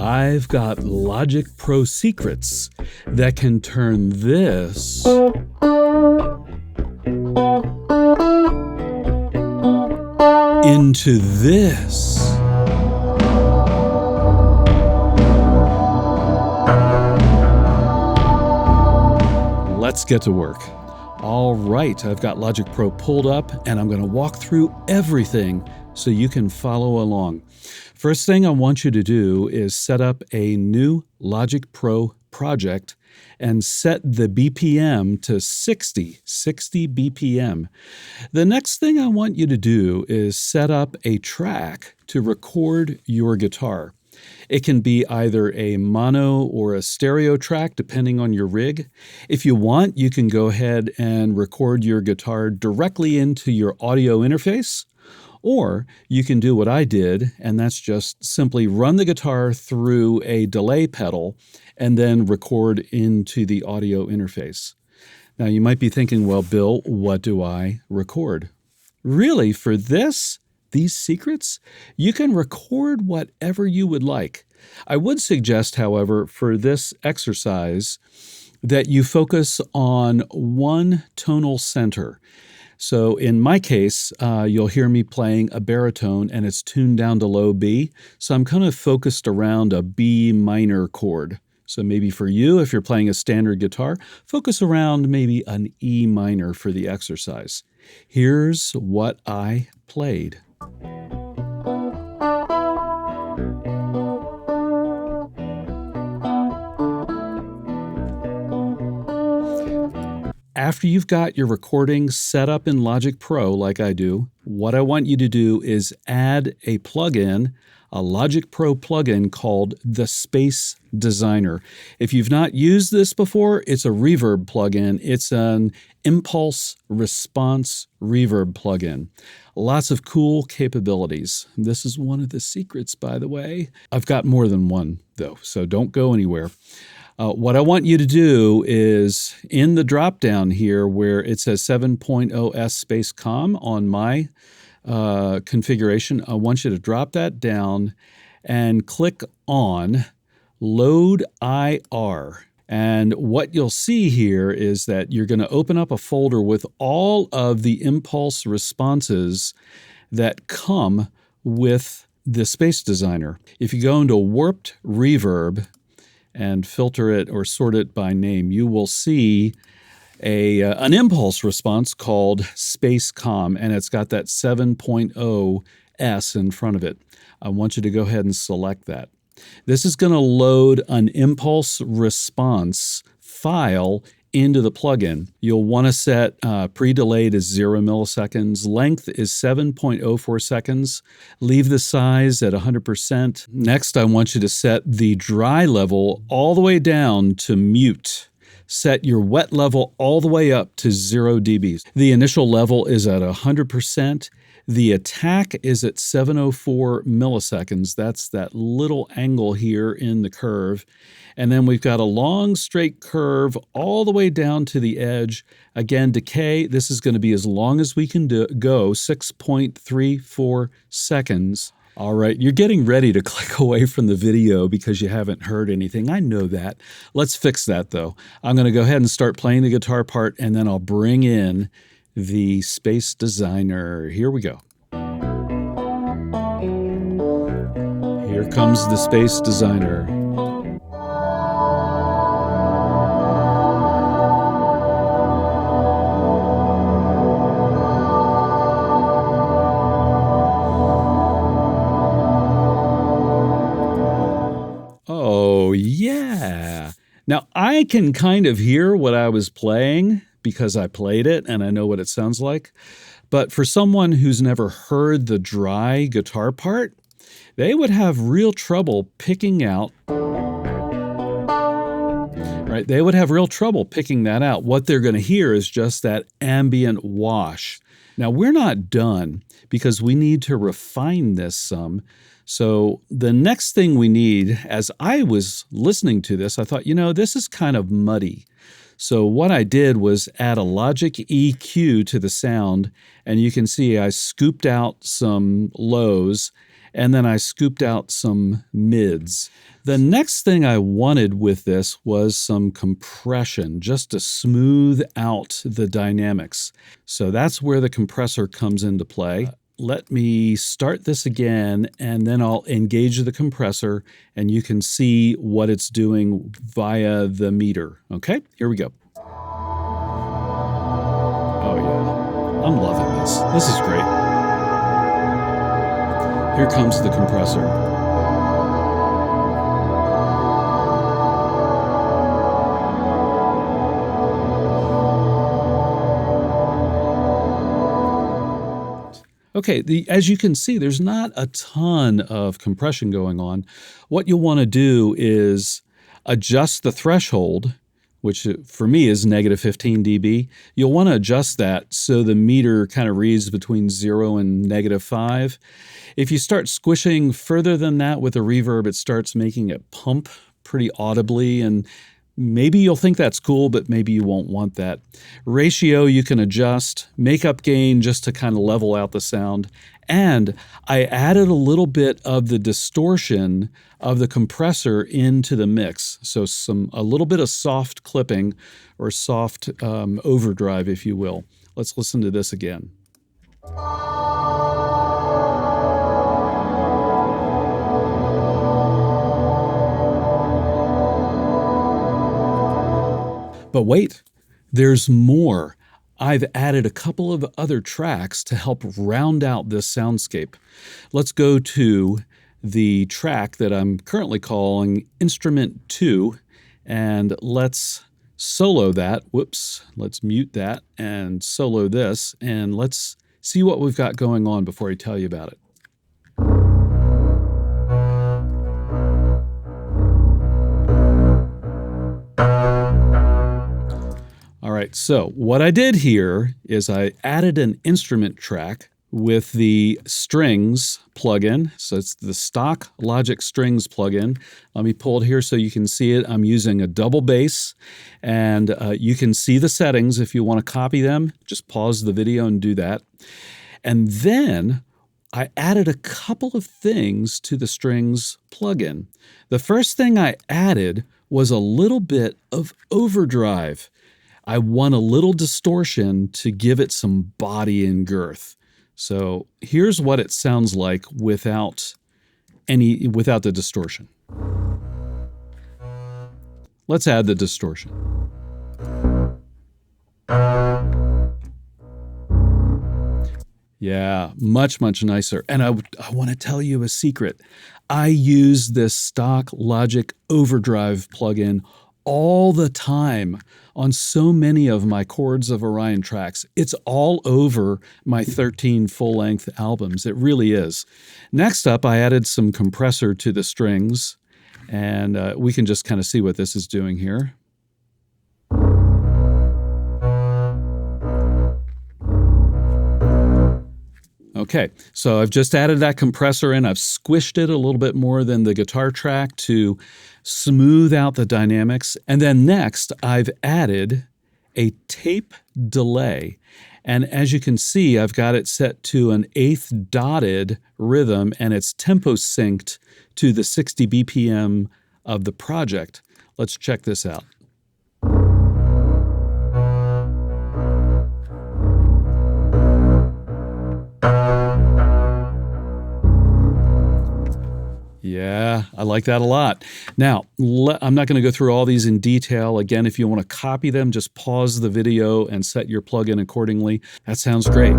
I've got Logic Pro secrets that can turn this into this. Let's get to work. All right, I've got Logic Pro pulled up and I'm going to walk through everything so you can follow along. First thing I want you to do is set up a new Logic Pro project and set the BPM to 60 BPM. The next thing I want you to do is set up a track to record your guitar. It can be either a mono or a stereo track, depending on your rig. If you want, you can go ahead and record your guitar directly into your audio interface, or you can do what I did, and that's just simply run the guitar through a delay pedal and then record into the audio interface. Now, you might be thinking, well, Bill, what do I record? Really, for these secrets, you can record whatever you would like. I would suggest, however, for this exercise, that you focus on one tonal center. So in my case, you'll hear me playing a baritone and it's tuned down to low B. So I'm kind of focused around a B minor chord. So maybe for you, if you're playing a standard guitar, focus around maybe an E minor for the exercise. Here's what I played. After you've got your recording set up in Logic Pro like I do, what I want you to do is add a plugin, a Logic Pro plugin called the Space Designer. If you've not used this before, it's a reverb plugin. It's an impulse response reverb plugin. Lots of cool capabilities. This is one of the secrets, by the way. I've got more than one, though, so don't go anywhere. What I want you to do is in the drop-down here where it says 7.0S space com on my configuration, I want you to drop that down and click on Load IR. And what you'll see here is that you're going to open up a folder with all of the impulse responses that come with the Space Designer. If you go into Warped Reverb and filter it or sort it by name, you will see an impulse response called Space Com, and it's got that 7.0 S in front of it. I want you to go ahead and select that. This is going to load an impulse response file into the plugin. You'll want to set pre-delay to 0 milliseconds. Length is 7.04 seconds. Leave the size at 100%. Next, I want you to set the dry level all the way down to mute. Set your wet level all the way up to 0 dB. The initial level is at 100%. The attack is at 704 milliseconds. That's that little angle here in the curve. And then we've got a long straight curve all the way down to the edge. Again, decay, this is going to be as long as we can go, 6.34 seconds. All right, you're getting ready to click away from the video because you haven't heard anything. I know that. Let's fix that, though. I'm going to go ahead and start playing the guitar part, and then I'll bring in the Space Designer. Here we go. Here comes the Space Designer. Oh, yeah. Now, I can kind of hear what I was playing because I played it and I know what it sounds like. But for someone who's never heard the dry guitar part, they would have real trouble picking out, right? They would have real trouble picking that out. What they're going to hear is just that ambient wash. Now, we're not done because we need to refine this some. So the next thing we need, as I was listening to this, I thought, this is kind of muddy. So what I did was add a Logic EQ to the sound, and you can see I scooped out some lows and then I scooped out some mids. The next thing I wanted with this was some compression, just to smooth out the dynamics. So that's where the compressor comes into play. Let me start this again, and then I'll engage the compressor, and you can see what it's doing via the meter. Okay, here we go. Oh yeah, I'm loving this. This is great. Here comes the compressor. Okay, as you can see, there's not a ton of compression going on. What you'll want to do is adjust the threshold, which for me is negative 15 dB. You'll want to adjust that so the meter kind of reads between 0 and negative 5. If you start squishing further than that with a reverb, it starts making it pump pretty audibly, and maybe you'll think that's cool, but maybe you won't want that. Ratio you can adjust, makeup gain just to kind of level out the sound. And I added a little bit of the distortion of the compressor into the mix. So a little bit of soft clipping or soft overdrive, if you will. Let's listen to this again. But wait, there's more. I've added a couple of other tracks to help round out this soundscape. Let's go to the track that I'm currently calling Instrument 2, and let's solo that. Whoops, let's mute that and solo this, and let's see what we've got going on before I tell you about it. All right, so what I did here is I added an instrument track with the strings plugin. So it's the stock Logic Strings plugin. Let me pull it here so you can see it. I'm using a double bass, and you can see the settings. If you want to copy them, just pause the video and do that. And then I added a couple of things to the strings plugin. The first thing I added was a little bit of overdrive. I want a little distortion to give it some body and girth. So here's what it sounds like without the distortion. Let's add the distortion. Yeah, much, much nicer. And I want to tell you a secret. I use this stock Logic Overdrive plugin all the time on so many of my Chords of Orion tracks. It's all over my 13 full-length albums. It really is. Next up, I added some compressor to the strings, and we can just kind of see what this is doing here. Okay, so I've just added that compressor in. I've squished it a little bit more than the guitar track to smooth out the dynamics. And then next, I've added a tape delay. And as you can see, I've got it set to an 1/8 dotted rhythm, and it's tempo synced to the 60 BPM of the project. Let's check this out. Yeah, I like that a lot. Now, I'm not going to go through all these in detail. Again, if you want to copy them, just pause the video and set your plugin accordingly. That sounds great.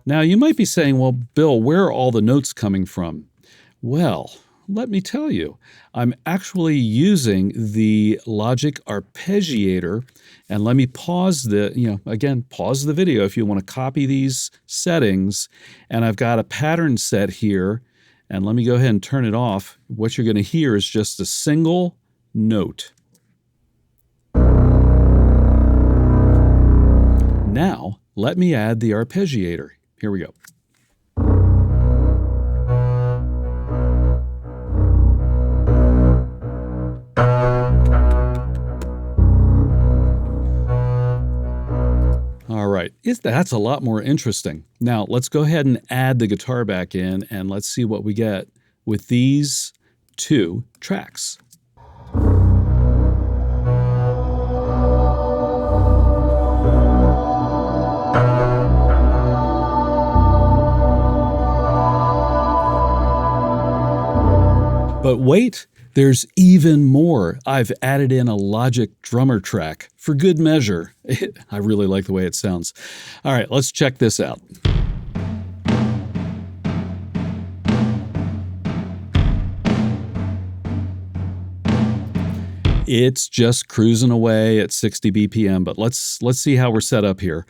Now, you might be saying, well, Bill, where are all the notes coming from? Well, let me tell you, I'm actually using the Logic Arpeggiator, and let me pause pause the video if you want to copy these settings, and I've got a pattern set here, and let me go ahead and turn it off. What you're going to hear is just a single note. Now, let me add the arpeggiator. Here we go. All right, That's a lot more interesting. Now, let's go ahead and add the guitar back in, and let's see what we get with these 2 tracks. But wait, there's even more. I've added in a Logic drummer track for good measure. I really like the way it sounds. All right, let's check this out. It's just cruising away at 60 BPM, but let's see how we're set up here.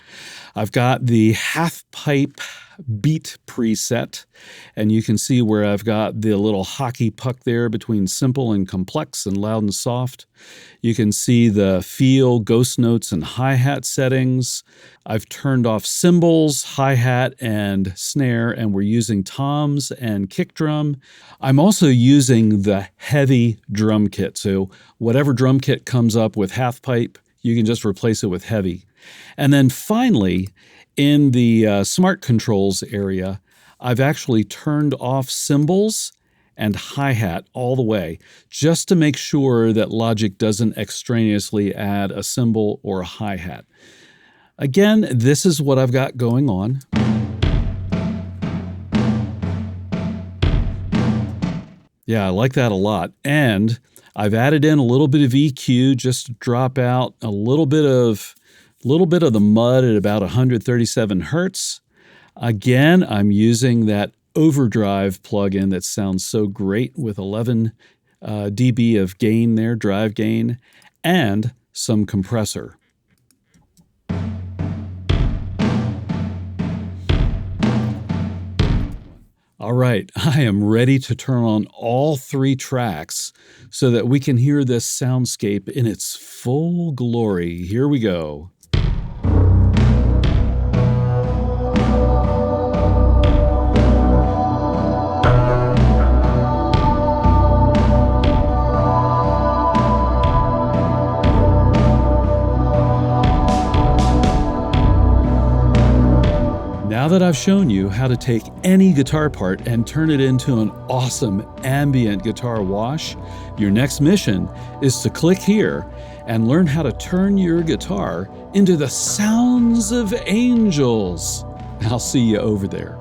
I've got the half pipe beat preset, and you can see where I've got the little hockey puck there between simple and complex and loud and soft. You can see the feel, ghost notes, and hi-hat settings. I've turned off cymbals, hi-hat, and snare, and we're using toms and kick drum. I'm also using the heavy drum kit, so whatever drum kit comes up with half pipe, you can just replace it with heavy. And then finally, in the smart controls area, I've actually turned off cymbals and hi-hat all the way, just to make sure that Logic doesn't extraneously add a cymbal or a hi-hat. Again, this is what I've got going on. Yeah, I like that a lot. And I've added in a little bit of EQ just to drop out a little bit of the mud at about 137 hertz. Again, I'm using that overdrive plugin that sounds so great with 11 dB of gain there, drive gain, and some compressor. All right, I am ready to turn on all 3 tracks so that we can hear this soundscape in its full glory. Here we go. Now that I've shown you how to take any guitar part and turn it into an awesome ambient guitar wash, your next mission is to click here and learn how to turn your guitar into the sounds of angels. I'll see you over there.